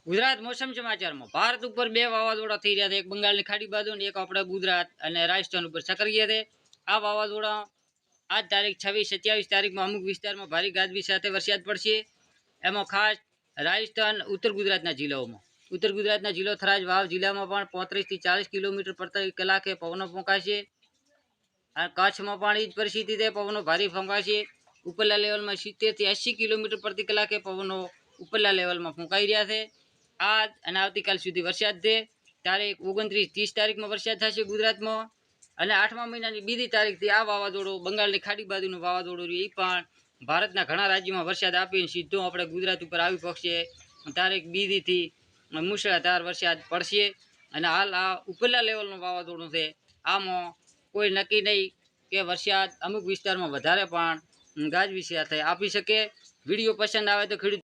ગુજરાત મોસમ સમાચારમાં ભારત ઉપર બે વાવાઝોડા થઈ રહ્યા છે, એક બંગાળની ખાડી બાજુ અને એક આપણે ગુજરાત અને રાજસ્થાન ઉપર સક્રિય છે। આ વાવાઝોડા આજ તારીખ 26-27 તારીખમાં અમુક વિસ્તારમાં ભારે ગાજવીજ સાથે વરસાદ પડશે। એમાં ખાસ રાજસ્થાન ઉત્તર ગુજરાતના જિલ્લાઓમાં ઉત્તર ગુજરાતના જિલ્લો થરાદ વાવ જિલ્લામાં પણ 35 થી 40 કિલોમીટર પ્રતિ કલાકે પવનો ફૂંકાશે। આ કચ્છમાં પણ એ જ પરિસ્થિતિ છે, પવનો ભારે ફૂંકાશે। ઉપરલા લેવલમાં 70 થી 80 કિલોમીટર પ્રતિ કલાકે પવનો ઉપરલા લેવલમાં ફૂંકાઈ રહ્યા છે। આજ અને આવતીકાલ સુધી વરસાદ છે। તારીખ 29-30 તારીખમાં વરસાદ થશે ગુજરાતમાં અને 8મા મહિનાની બીજી તારીખથી આ વાવાઝોડું બંગાળની ખાડી બાજુનું વાવાઝોડું એ પણ ભારતના ઘણા રાજ્યોમાં વરસાદ આપીને સીધો આપણે ગુજરાત ઉપર આવી પહોંચશે। તારીખ બીજીથી મુશળધાર વરસાદ પડશે અને હાલ આ ઉપરલા લેવલનું વાવાઝોડું છે। આમાં કોઈ નક્કી નહીં કે વરસાદ અમુક વિસ્તારમાં વધારે પણ ગાજવીજ સાથે આપી શકે। વિડીયો પસંદ આવે તો ખેડૂત